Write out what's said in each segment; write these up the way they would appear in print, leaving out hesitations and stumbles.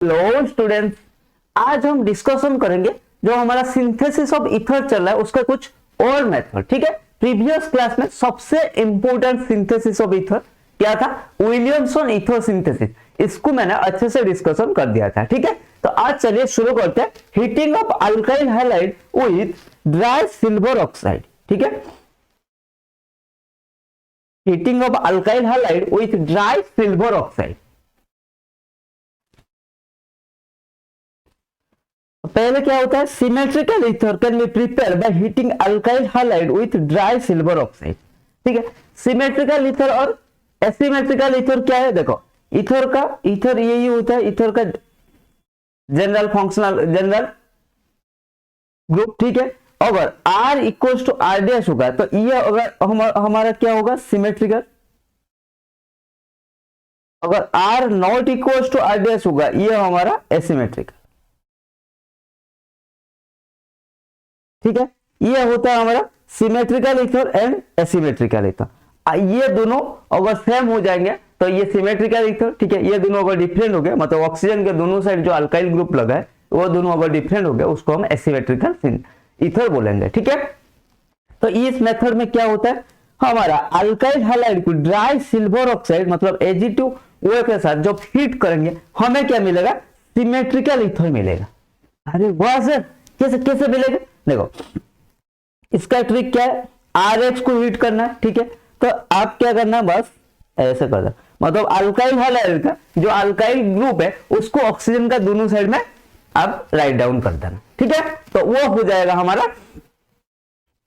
Hello students, आज हम discussion करेंगे जो हमारा सिंथेसिस ऑफ ईथर चल रहा है उसका कुछ और मेथड। ठीक है, प्रीवियस क्लास में सबसे इंपॉर्टेंट सिंथेसिस ऑफ ईथर क्या था? Williamson ether synthesis. इसको मैंने अच्छे से डिस्कशन कर दिया था। ठीक है, तो आज चलिए शुरू करते हैं। Heating of alkyl halide with dry silver oxide. ठीक है, heating of alkyl halide with dry silver oxide. पहले क्या होता है? Symmetrical ether can be prepare by heating alkyl halide with dry silver oxide. ठीक है, सिमेट्रिकल ईथर और asymmetrical ether क्या है? देखो, ईथर यही होता है, ईथर का जनरल फंक्शनल जनरल ग्रुप। ठीक है, अगर R equals to R dash होगा तो ये अगर हमारा क्या होगा? सिमेट्रिकल। अगर R not equals to R dash होगा ये हमारा एसिमेट्रिकल। ठीक है, ये होता है हमारा symmetrical ether and asymmetrical ether. ये दोनों अगर सेम हो जाएंगे तो ये सिमेट्रिकल ईथर। ठीक है, ये दोनों अगर डिफरेंट हो गए, मतलब ऑक्सीजन के दोनों साइड जो अल्काइल ग्रुप लगा है वो दोनों अगर डिफरेंट हो गए उसको हम एसिमेट्रिकल ईथर बोलेंगे। ठीक है, तो इस मेथड में क्या होता है? हमारा अल्काइल हैलाइड को ड्राई सिल्वर ऑक्साइड मतलब Ag2O के साथ जब हीट करेंगे हमें क्या मिलेगा? सिमेट्रिकल ईथर मिलेगा। अरे वाह सर, कैसे कैसे मिलेगा? देखो, इसका ट्रिक क्या है? RH को हीट करना है। ठीक है, तो आप क्या करना है? बस ऐसे करना, मतलब अल्काइल हैलाइड का जो अल्काइल ग्रुप है उसको ऑक्सीजन का दोनों साइड में आप राइट डाउन कर देना। ठीक है, तो वो हो जाएगा हमारा,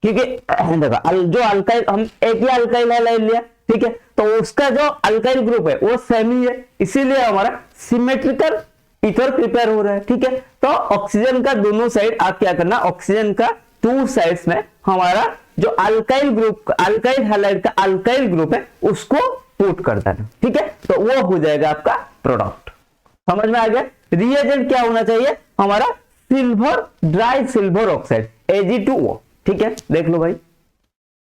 क्योंकि देखो जो अल्काइल हम एक ही अल्काइल हैलाइड लिया। ठीक है, तो उसका जो अल्काइल ग्रुप है वो सेम ही है, इसीलिए हमारा सिमेट्रिकल ईथर प्रिपेयर हो रहा है। ठीक है, तो ऑक्सीजन का दोनों साइड आप क्या करना? ऑक्सीजन का टू साइड्स में हमारा जो अल्काइल ग्रुप अल्काइल हैलाइड का अल्काइल ग्रुप है उसको पुट कर देना। ठीक है, तो वो हो जाएगा आपका प्रोडक्ट। समझ में आ गया? रिएजेंट क्या होना चाहिए हमारा? Silver, dry silver oxide Ag2O। ठीक है, देख लो भाई,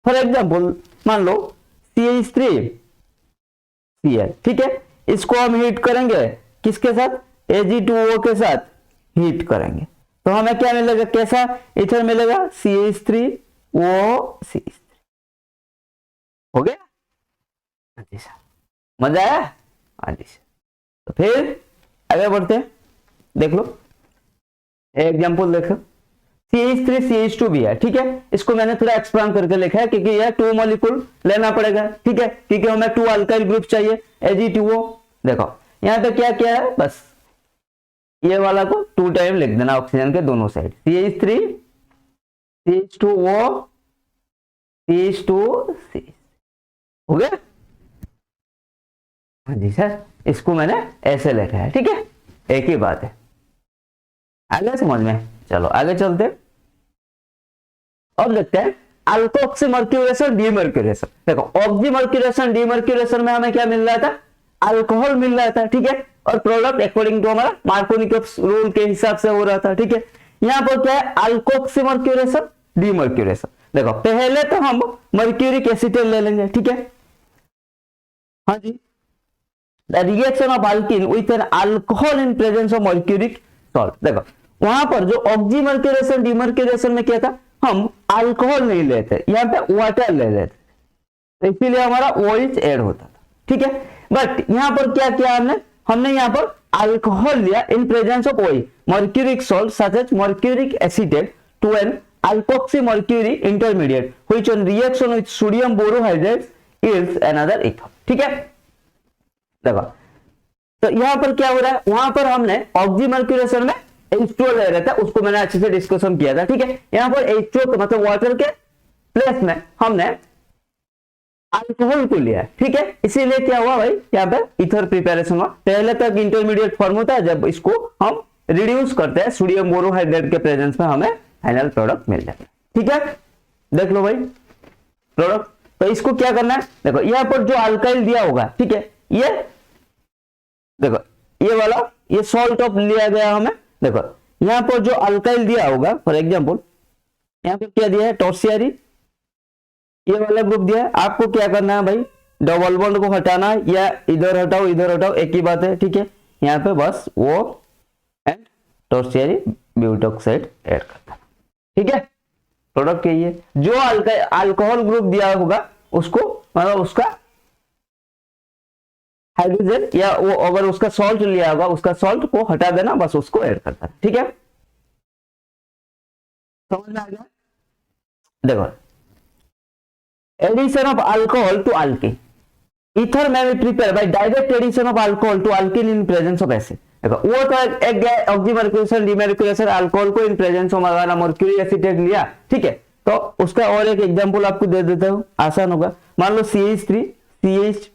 फॉर एग्जाम्पल मान लो CH3Cl। ठीक है, इसको हम हीट करेंगे किसके साथ? Ag2O के साथ हीट करेंगे तो हमें क्या मिलेगा? कैसा ईथर मिलेगा? CH3O CH3। हो गया? हाँ जी सर, मजा आया? हाँ जी सर, तो फिर आगे बढ़ते हैं। देख लो एग्जांपल देखो, CH3 CH2 भी है। ठीक है, इसको मैंने थोड़ा एक्सप्लेन करके लिखा है क्योंकि यह 2 मॉलिक्यूल लेना पड़ेगा। ठीक है, क्योंकि हमें 2 अल्काइल ग्रुप चाहिए Ag2O। देखो यहाँ पे क्या क्या है, बस ये वाला को 2 टाइम लिख देना ऑक्सीजन के दोनों side, CH3 CH2O CH2 CH। हो गया? हाँ जी सर, इसको मैंने ऐसे लिखा है। ठीक है, एक ही बात है। आगे समझ में? चलो आगे चलते। अब देखते हैं अल्कोक्सीमर्क्यूरेशन डीमर्क्यूरेशन। देखो, ऑक्सीमर्क्यूरेशन डीमर्क्यूरेशन में हमें क्या मिल रहा था? अल्कोहल मिल रहा था। ठीक है, और प्रोडक्ट अकॉर्डिंग टू हमारा मार्कोनिकस रूल के हिसाब से हो रहा था। ठीक है, यहाँ पर क्या है? अल्कोक्सीमर्क्यूरेशन डीमर्क्यूरेशन। देखो, पहले तो हम मर्क्यूरिक एसीटेट ले लेंगे। ठीक है, हाँ जी, the reaction of alkene with an alcohol in presence of mercuric salt. देखो, वहां पर जो ऑक्सीमर्क्यूरेशन डीमर्क्यूरेशन में क्या था? हम अल्कोहल नहीं लेते, यहाँ पे वाटर ले लेते, इसीलिए हमारा OH ऐड होता था। ठीक है, बट यहाँ पर क्या किया हमने यहाँ पर अल्कोहल लिया in presence of OH mercuric salt such as mercuric acetate to an alkoxymercury intermediate which on reaction with sodium borohydrate yields another ether. ठीक है, देखो तो यहाँ पर क्या हो रहा है? वहां पर हमने ऑक्सीमर्क्यूरेशन में H2O ले रहा था, उसको मैंने अच्छे से डिस्कशन किया था। ठीक है, यहाँ पर H2O मतलब वाटर के प्लेस में हमने अल्कोहल को लिया। ठीक है, इसीलिए क्या हुआ भाई? यहाँ पे ईथर प्रिपरेशन हुआ। पहले तक इंटरमीडिएट फॉर्म होता है, जब इसको हम रिड्यूस करते हैं सोडियम बोरोहाइड्रेट के प्रेजेंस में हमें फाइनल प्रोडक्ट मिल जाता है। ठीक है, देख लो भाई प्रोडक्ट। तो इसको क्या करना है? देखो, यहाँ पर जो अल्काइल दिया होगा, ठीक है, ये देखो ये वाला ये सॉल्ट ऑफ लिया गया हमें। देखो यहाँ पर जो अल्काइल दिया होगा, फॉर एग्जांपल यहाँ पर क्या दिया है? टर्शियरी, ये वाला ग्रुप दिया है। आपको क्या करना है भाई? डबल बॉन्ड को हटाना है, या इधर हटाओ इधर हटाओ, एक ही बात है। ठीक है, यहाँ पे बस वो टर्शियरी ब्यूटोक्साइड ऐड करता है। ठीक है, प्रोडक्ट यही है। जो अल्कोहल ग्रुप दिया होगा उसको, मतलब उसका हाइड्रोजन या वो अगर उसका सॉल्ट लिया होगा उसका सॉल्ट को हटा देना, बस उसको ऐड करता है। ठीक है, समझ में आ गया? देखो, addition of alcohol to alkene, ether में भी prepare by direct addition of alcohol to alkene in presence of acid. देखो, वो तो एक ऑक्सीमर्क्यूरेशन डिमर्क्यूरेशन अल्कोहल को in presence of mercury acetate लिया। ठीक है, तो उसका और एक एग्जांपल आपको दे देता हूं, आसान होगा। मान लो CH3 CH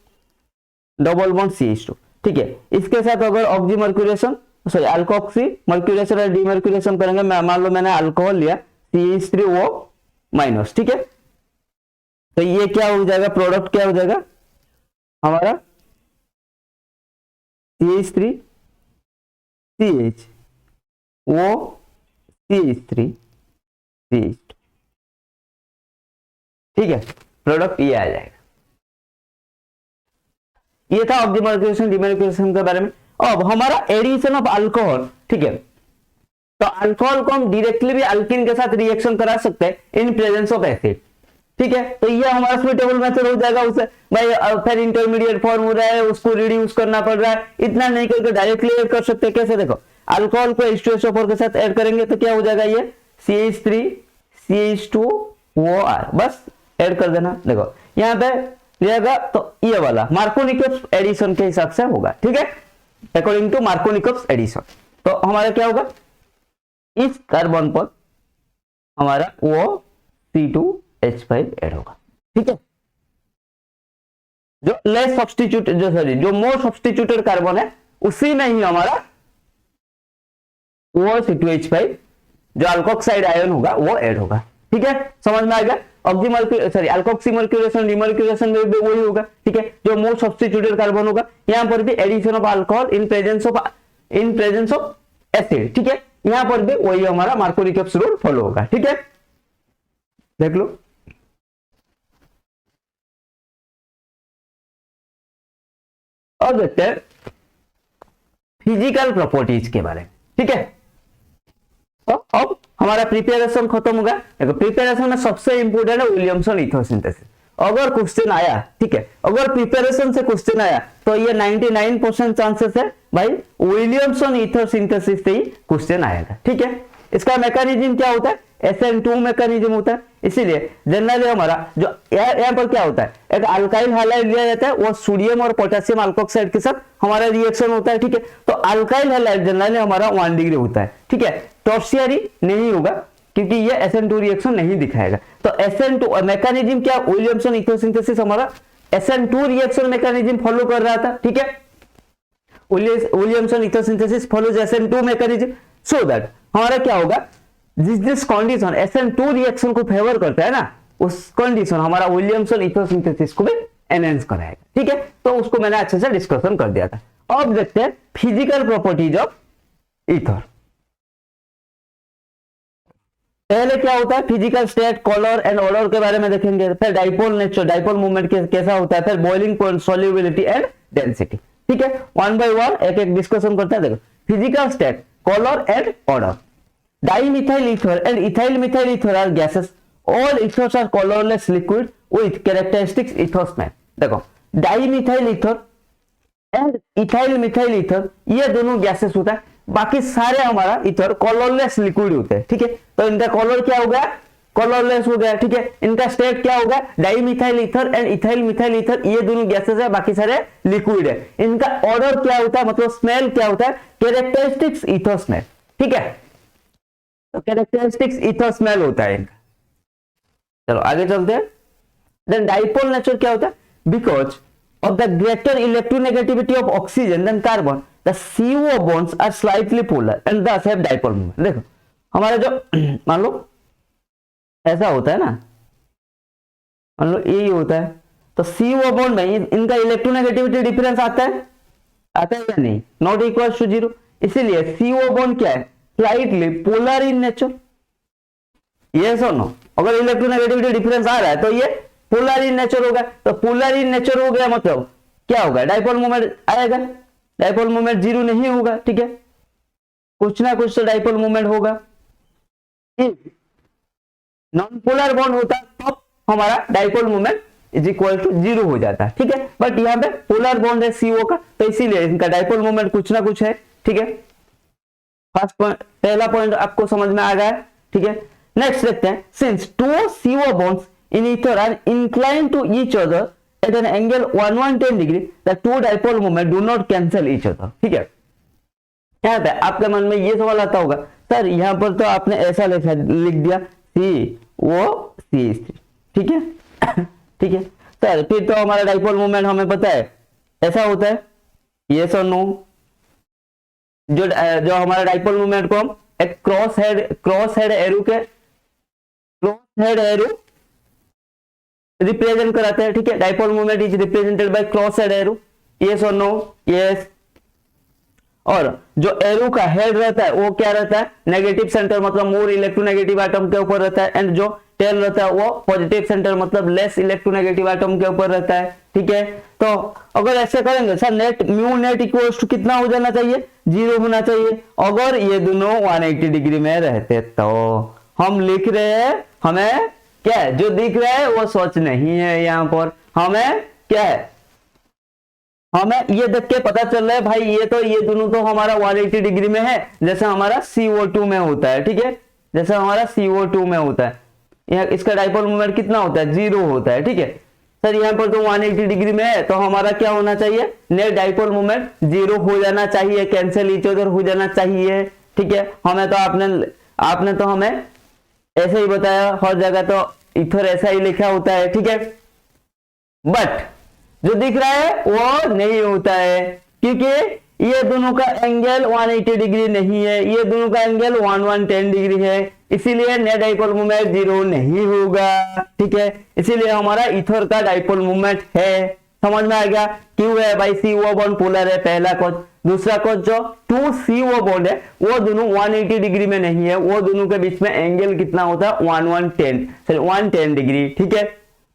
double bond CH2। ठीक है, इसके साथ अगर ऑक्सीमर्क्यूरेशन सॉरी अल्कोक्सी मर्क्यूरेशन और डिमर्क्यूरेशन करेंगे, मान लो मैंने अल्कोहल लिया CH3O माइनस। ठीक है, तो ये क्या हो जाएगा, प्रोडक्ट क्या हो जाएगा हमारा CH3 CH O CH3 CH2। ठीक है, प्रोडक्ट ये आ जाएगा। ये था ऑक्सीमर्क्यूरेशन डिमर्क्यूरेशन के बारे में। अब हमारा एडिशन ऑफ अल्कोहल। ठीक है, तो अल्कोहल को हम डायरेक्टली भी अल्कीन के साथ रिएक्शन करा सकते हैं इन प्रेजेंस ऑफ एसिड। ठीक है, तो ये हमारा सुटेबल मेथड हो जाएगा। उसे भाई फिर इंटरमीडिएट फॉर्म हो रहा है, उसको रिड्यूस करना पड़ रहा है, इतना नहीं करके डायरेक्टली ऐड कर सकते हैं। कैसे, देखो, अल्कोहल को H2SO4 के साथ ऐड करेंगे तो क्या हो जाएगा, ये CH3 CH2OR, बस ऐड कर देना। देखो यहाँ पे लिएगा तो ये वाला मार्कोनिकॉस एडिशन के हिसाब से होगा। ठीक है, अकॉर्डिंग टू मार्कोनिकॉस एडिशन। तो हमारा क्या होगा, इस कार्बन पर हमारा OC2H5 ऐड होगा। ठीक है, जो लेस सब्स्टिट्यूट जो मोर सब्स्टिट्यूटेड कार्बन है उसी में ही हमारा OC2H5 जो अल्कोक्साइड आयन होगा वो ऐड होगा। ठीक है, समझ में आ गया? अल्कोक्सीमर्क्यूरेशन डिमर्क्यूरेशन में भी वही होगा। ठीक है, जो मोर सब्स्टिट्यूटेड कार्बन होगा, यहाँ पर भी addition of alcohol in presence of acid. ठीक है, यहाँ पर भी वही हमारा मार्कोनिकॉस रूल फॉलो होगा। ठीक है, देख लो। अब देखते हैं फिजिकल प्रॉपर्टीज के बारे में। ठीक है, तो अब हमारा प्रिपरेशन खत्म होगा। देखो, प्रिपरेशन में सबसे इंपोर्टेंट है विलियमसन ईथर सिंथेसिस। अगर क्वेश्चन आया, ठीक है, अगर प्रिपरेशन से क्वेश्चन आया तो ये 99% चांसेस है भाई विलियमसन ईथर सिंथेसिस से ही क्वेश्चन आएगा। ठीक है, इसका मैकेनिज्म क्या होता है, SN2 मैकेनिज्म होता है। इसीलिए जनरली हमारा जो यहाँ पर क्या होता है, एक अल्काइल हैलाइड लिया जाता है, वो सोडियम और पोटेशियम अल्कोक्साइड के साथ हमारा रिएक्शन होता है। ठीक है, तो अल्काइल हैलाइड जनरली हमारा 1 डिग्री होता है। ठीक है, टर्शियरी नहीं होगा क्योंकि ये SN2 रिएक्शन नहीं दिखाएगा। तो SN2 मैकेनिज्म क्या, विलियमसन ईथर सिंथेसिस हमारा SN2 रिएक्शन मैकेनिज्म फॉलो कर रहा था। ठीक है, Williamson ether synthesis follows SN2 mechanism, so that हमारा क्या होगा, जिस कंडीशन SN2 रिएक्शन को फेवर करता है ना, उस कंडीशन हमारा विलियमसन ईथर सिंथेसिस को भी एनहांस कराएगा। ठीक है, तो उसको मैंने अच्छे से डिस्कशन कर दिया था। अब देखते हैं फिजिकल प्रॉपर्टीज ऑफ ईथर। पहले क्या होता है, physical state, colour and order के बारे में देखेंगे। फिर डाइपोल नेचर, डाइपोल मूवमेंट कैसा होता है, फिर boiling point, solubility and density. ठीक है, वन बाय वन एक एक डिस्कशन करते हैं। देखो, physical state, colour and order. Dimethyl ether and ethyl methyl ether are gases. All ethers are colorless liquid with characteristics ether smell. देखो, dimethyl ether and ethyl methyl ether ये दोनों gases होता है, बाकी सारे हमारा ईथर कलरलेस लिक्विड होते हैं। ठीक है, तो इनका कलर क्या हो गया, कलरलेस हो गया। ठीक है, इनका स्टेट क्या होगा, dimethyl ether and ethyl methyl ether ये दोनों गैसेस है, बाकी सारे लिक्विड है। इनका ऑर्डर क्या होता है, मतलब स्मेल क्या होता है, कैरेक्टरिस्टिक्स ईथर स्मेल। ठीक है, तो कैरेक्टरिस्टिक्स ईथर स्मेल होता है इनका। चलो आगे चलते हैं। देन डाइपोल नेचर क्या होता है, because of the greater electronegativity of oxygen than carbon the CO bonds are slightly polar and thus have dipole moment। देखो, हमारा जो मान लो ऐसा होता है ना, मान लो यही होता है, तो CO बॉन्ड में इनका इलेक्ट्रोनेगेटिविटी डिफरेंस आता है या नहीं, नॉट इक्वल टू 0। इसीलिए CO बॉन्ड क्या है, slightly polar in nature. Yes और नो, अगर इलेक्ट्रोनेगेटिविटी डिफरेंस आ रहा है तो ये पोलर इन नेचर होगा। तो पोलर इन नेचर हो गया मतलब क्या होगा, डाइपोल मोमेंट आएगा, डाइपोल मोमेंट 0 नहीं होगा। ठीक है, कुछ ना कुछ तो डाइपोल मोमेंट होगा। नॉन पोलर बॉन्ड होता है तो हमारा dipole moment is equal to 0 हो जाता है, ठीक है। बट यहाँ पे पोलर बॉन्ड है CO का, तो इसीलिए इनका डाइपोल मोमेंट कुछ ना कुछ है, ठीक है। फर्स्ट पॉइंट, पहला पॉइंट आपको समझ में आ गया है, ठीक है। नेक्स्ट देखते हैं, since to CO bonds in ether are inclined to each other at an angle 110 degree, the two dipole moment do not cancel each other, ठीक है। यहाँ पे आपके मन में ये सवाल आता होगा, सर यहाँ पर तो आपने ऐसा लिख दिया CO3, ठीक है ठीक है सर, फिर तो हमारा डाइपोल मोमेंट हमें पता है ऐसा होता है, यस और नो। जो हमारा डाइपोल मोमेंट को हम एक क्रॉस हेड एरो रिप्रेजेंट कराते हैं, ठीक है। Dipole moment is represented by cross head arrow, yes और नो, यस। और जो एरो का हेड रहता है वो क्या रहता है, नेगेटिव सेंटर, मतलब मोर इलेक्ट्रोनेगेटिव एटम के ऊपर रहता है, एंड जो टेल रहता है वो पॉजिटिव सेंटर, मतलब लेस इलेक्ट्रोनेगेटिव एटम के ऊपर रहता है, ठीक है। तो अगर ऐसे करेंगे sir, net mu net equals to कितना हो जाना चाहिए, 0 होना चाहिए। अगर ये दोनों 180 डिग्री में रहते तो हम लिख रहे हैं, हमें क्या है जो दिख रहा है वो सच नहीं है। यहाँ पर हमें क्या है, हमें ये देख के पता चल रहा है भाई ये दोनों तो हमारा 180 डिग्री में है, जैसे हमारा CO2 में होता है, ठीक है, जैसे हमारा CO2 में होता है। यहाँ इसका डाइपोल मोमेंट कितना होता है, 0 होता है, ठीक है। सर यहाँ पर तो 180 डिग्री में है, तो हमारा क्या होना चाहिए, नेट डाइपोल मोमेंट 0 हो जाना चाहिए, कैंसिल ईच अदर हो जाना चाहिए, ठीक है। हमें तो आपने तो हमें ऐसे ही बताया, हर जगह तो इथर ऐसा ही लिखा होता है, ठीक है। बट जो दिख रहा है वो नहीं होता है, क्योंकि ये दोनों का एंगल 180 डिग्री नहीं है, ये दोनों का एंगल 110 डिग्री है, इसीलिए नेट डाइपोल मोमेंट 0 नहीं होगा, ठीक है। इसीलिए हमारा इथर का डाइपोल मोमेंट है। समझ में आ गया क्यों है भाई, CO बॉन्ड पोलर है, पहला कॉज। दूसरा कॉज जो 2 CO बॉन्ड है वो दोनों 180 डिग्री में नहीं है, वो दोनों के बीच में एंगल कितना होता है, 110 डिग्री, ठीक है।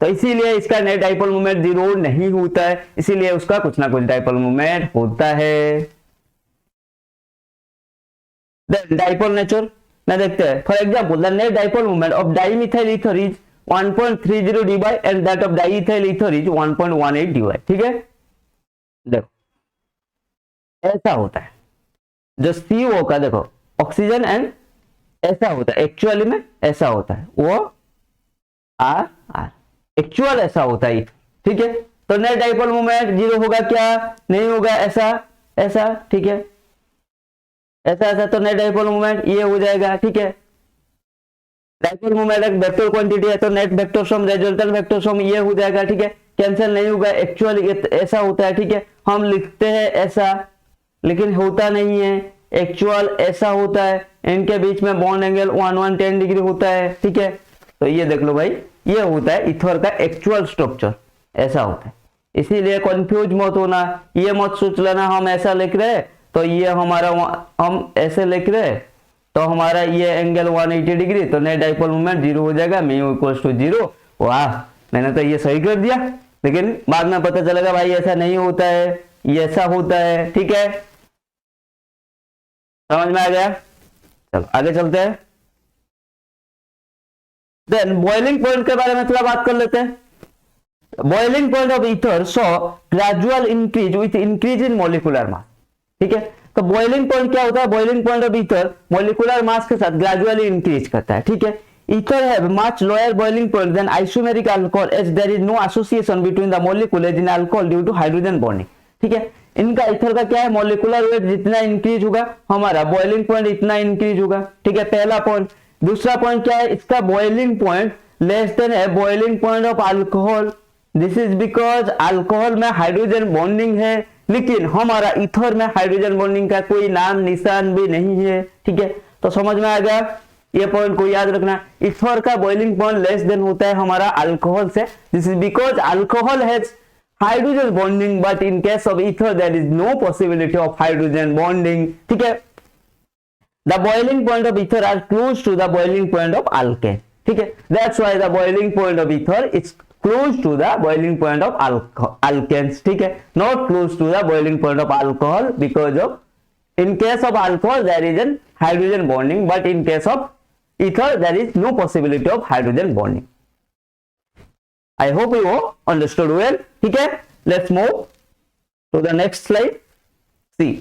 तो इसीलिए इसका नेट डाइपोल मोमेंट 0 नहीं होता है, इसीलिए उसका कुछ ना कुछ डाइपोल मोमेंट होता है। डाइपोल नेचर ना देखते हैं। For example the net dipole moment of dimethyl ether is 1.30 dy and that of diethyl ether is 1.18 dy, ठीक है। देखो ऐसा होता है, जो CO का देखो ऑक्सीजन एंड ऐसा होता है, एक्चुअली में ऐसा होता है, वो R एक्चुअल ऐसा होता है, ठीक है। तो नेट डाइपोल मोमेंट 0 होगा क्या, नहीं होगा, ऐसा, ठीक है, ऐसा तो नेट डाइपोल मोमेंट ये हो जाएगा, ठीक है। डाइपोल मोमेंट एक वेक्टर क्वांटिटी है, तो net vector sum resultant vector sum ये हो जाएगा, ठीक है। कैंसिल नहीं होगा, एक्चुअली ऐसा होता है, ठीक है। हम लिखते हैं ऐसा, लेकिन होता नहीं है, एक्चुअल ऐसा होता है, इनके बीच में बॉन्ड एंगल 110 डिग्री होता है, ठीक है। तो ये देख लो भाई, ये होता है इथर का एक्चुअल स्ट्रक्चर, ऐसा होता है। इसीलिए कंफ्यूज मत होना, ये मत सोच लेना हम ऐसा लिख रहे तो ये हमारा, हम ऐसे लिख रहे तो हमारा ये एंगल 180 डिग्री, तो नेट डाइपोल मोमेंट 0 हो जाएगा, म्यू इक्वल्स टू 0। वाह, मैंने तो ये सही कर दिया, लेकिन बाद में पता चलेगा भाई ऐसा नहीं होता है, ये ऐसा होता है, ठीक है। समझ में आ गया, चलो आगे चलते हैं। देन बॉइलिंग पॉइंट के बारे में थोड़ा बात कर लेते हैं। Boiling point of ether so gradual increase with increase in molecular mass, ठीक है। तो बॉइलिंग पॉइंट क्या होता है, boiling point of ether molecular mass के साथ ग्रेजुअली इंक्रीज करता है, ठीक है। Ether have much lower boiling point than isomeric alcohol as there is no association between the molecules in alcohol due to hydrogen bonding, ठीक है। इनका ether का क्या है, मॉलिक्यूलर वेट जितना इंक्रीज होगा हमारा बॉइलिंग पॉइंट इतना इंक्रीज होगा, ठीक है, पहला पॉइंट। दूसरा पॉइंट क्या है, इसका बॉइलिंग पॉइंट लेस देन है boiling point of alcohol. This is because alcohol में हाइड्रोजन बॉन्डिंग है, लेकिन हमारा ईथर में हाइड्रोजन बॉन्डिंग का कोई नाम निशान भी नहीं है, ठीक है। तो समझ में आ गया, ये पॉइंट को याद रखना। ईथर का बॉइलिंग पॉइंट लेस देन होता है हमारा अल्कोहल से। This is because alcohol has hydrogen bonding, but in case of ether there is no possibility of hydrogen bonding, ठीक है। The boiling point of ether are close to the boiling point of alkane, ठीक है। That's why the boiling point of ether is close to the boiling point of alkanes, ठीक है, not close to the boiling point of alcohol because of In case of alcohol, there is an hydrogen bonding, but in case of ether, there is no possibility of hydrogen bonding. I hope you all understood well. ठीक है, let's move to the next slide. See,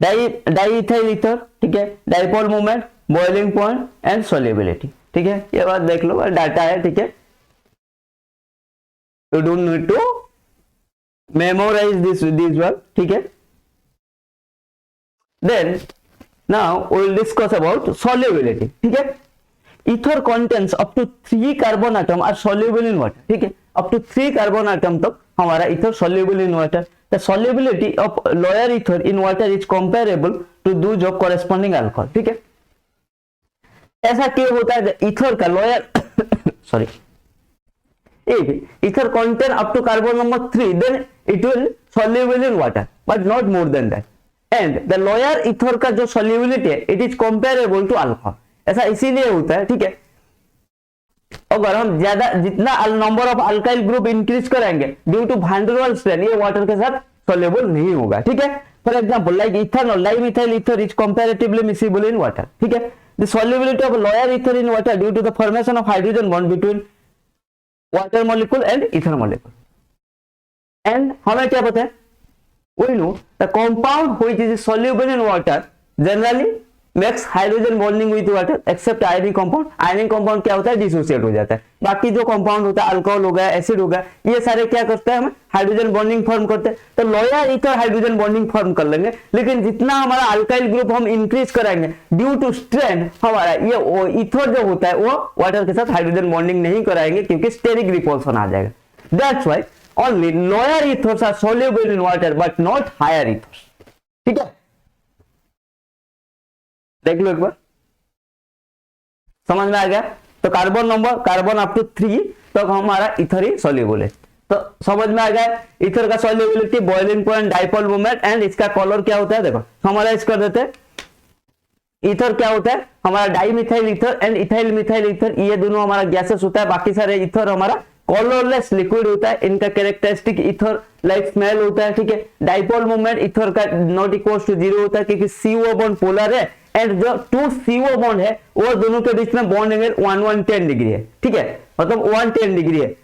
diethyl ether, ठीक है, dipole moment, boiling point and solubility. ठीक है, ये बात देख लो, data है. ठीक है, you don't need to memorise this one. ठीक है, then now we will discuss about solubility. ठीक है, ether contains up to 3 carbon atom are soluble in water. ठीक है, up to 3 carbon atom तक हमारा ether soluble in water. The solubility of lower ether in water is comparable to those of corresponding alcohol. ठीक है, ऐसा क्यों होता है? ether का lower sorry, if ether contain up to carbon number 3, then it will soluble in water, but not more than that. And the lower ether का जो solubility है it is comparable to alcohol. ऐसा इसीलिए होता है. ठीक है, अगर हम ज्यादा जितना number of alkyl group increase करेंगे due to van der Waals strain, ये वाटर के साथ सॉल्युबल नहीं होगा. ठीक है, for example like ethanol, dimethyl ether is comparatively miscible in water. ठीक है, the solubility of lower ether in water due to the formation of hydrogen bond between water molecule and ether molecule. And हमें क्या पता है? We know the compound which is soluble in water generally makes hydrogen bonding with water except ionic compound. ionic compound क्या होता है? Dissociate हो जाता है. बाकी जो कंपाउंड होता है, अल्कोहल हो गया, एसिड हो गया, ये सारे क्या करते हैं? हमें हाइड्रोजन बॉन्डिंग फॉर्म करते हैं. तो lower ether hydrogen bonding form कर लेंगे, लेकिन जितना हमारा अल्काइल ग्रुप हम इंक्रीज कराएंगे ड्यू टू स्ट्रेन, हमारा ये ईथर जो होता है वो वाटर के साथ हाइड्रोजन बॉन्डिंग नहीं कराएंगे क्योंकि स्टेरिक रिपल्सन आ जाएगा. That's why only lower ethers are soluble in water but not higher ethers. ठीक है, देख लो एक बार, समझ में आ गया? तो carbon number, carbon up to 3 तक हमारा इथर ही सॉल्युबल है. तो समझ में आ गया इथर का solubility, boiling point, dipole moment and इसका कलर क्या होता है. देखो हमारा इस कर देते हैं. इथर क्या होता है? हमारा dimethyl ether and ethyl methyl ether, ये दोनों हमारा गैसेस होता है. बाकी सारे ईथर हमारा कलरलेस लिक्विड होता है. इनका कैरेक्टरिस्टिक इथर लाइक स्मेल होता है. ठीक है, डाइपोल मोमेंट इथर का नॉट इक्वल्स टू 0 होता है क्योंकि CO बॉन्ड पोलर है एंड जो 2 CO बॉन्ड है वो दोनों के बीच में बॉन्ड एंगल 110 डिग्री है. ठीक है, मतलब 110 डिग्री है,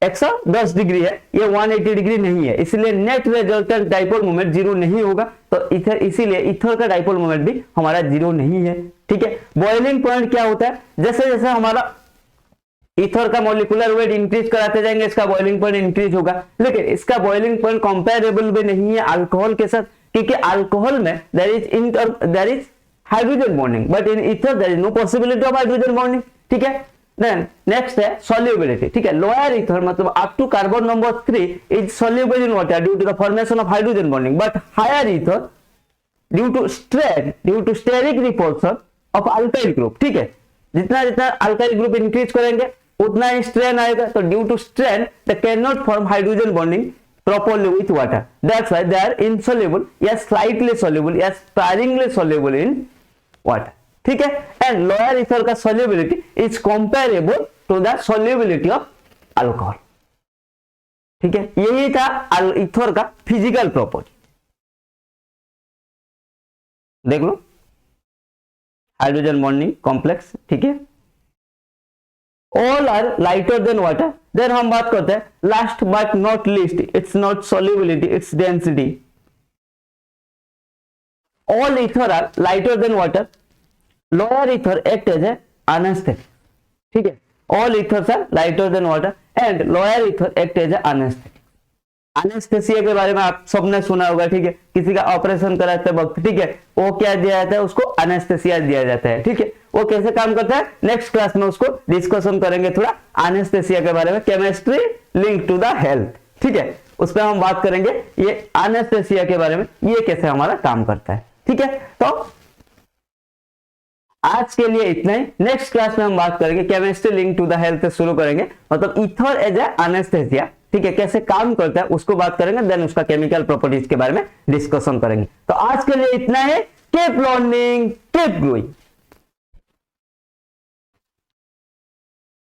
110 डिग्री है, ये 180 डिग्री नहीं है, इसलिए नेट रिजल्टेंट डाइपोल मोमेंट 0 नहीं होगा. तो इथर, इसीलिए इथर का डाइपोल मोमेंट भी हमारा 0 नहीं है. ठीक है, बॉइलिंग पॉइंट क्या होता है? जैसे जैसे हमारा इथर का मॉलिक्यूलर वेट इंक्रीज कराते जाएंगे इसका बॉइलिंग पॉइंट इंक्रीज होगा, लेकिन इसका बॉइलिंग पॉइंट कंपेरेबल भी नहीं है अल्कोहल के साथ क्योंकि अल्कोहल में there is hydrogen bonding but in ether there is no possibility of hydrogen bonding. ठीक है, देन नेक्स्ट है सॉल्युबिलिटी. ठीक है, लोअर इथर मतलब up to carbon number 3 is soluble in water due to the formation of hydrogen bonding but higher ether due to strain, due to steric repulsion of alkyl group. ठीक है, जितना जितना alkyl group increase करेंगे उतना ही strain आएगा. तो due to strain they can not form hydrogen bonding properly with water. That's why they are insoluble, yes slightly soluble, yes sparingly soluble in water. ठीक है, and lower ether का solubility is comparable to the solubility of alcohol. ठीक है, यही था ether का physical property. देख लो hydrogen bonding complex. ठीक है, all are lighter than water. then हम बात करते हैं last but not least, it's not solubility, it's density. all ether are lighter than water. lower ether act as a anesthetic. ठीक है, all ethers are lighter than water and lower ether act as a anesthetic. Anaesthesia के बारे में आप सबने सुना होगा. ठीक है, किसी का ऑपरेशन कराते वक्त, ठीक है, वो क्या दिया जाता है? उसको एनेस्थेसिया दिया जाता है. ठीक है, वो कैसे काम करता है नेक्स्ट क्लास में उसको डिस्कशन करेंगे थोड़ा एनेस्थेसिया के बारे में. Chemistry link to the health. ठीक है, उस पर हम बात करेंगे ये एनेस्थेसिया के बारे में, ये कैसे हमारा काम करता है. ठीक है, तो आज के लिए इतना ही. नेक्स्ट क्लास में हम बात करेंगे chemistry link to the health से शुरू करेंगे, मतलब ईथर एज ए एनेस्थेसिया. ठीक है, कैसे काम करता है उसको बात करेंगे, देन उसका केमिकल प्रॉपर्टीज के बारे में डिस्कशन करेंगे. तो आज के लिए इतना है. Keep learning, keep growing.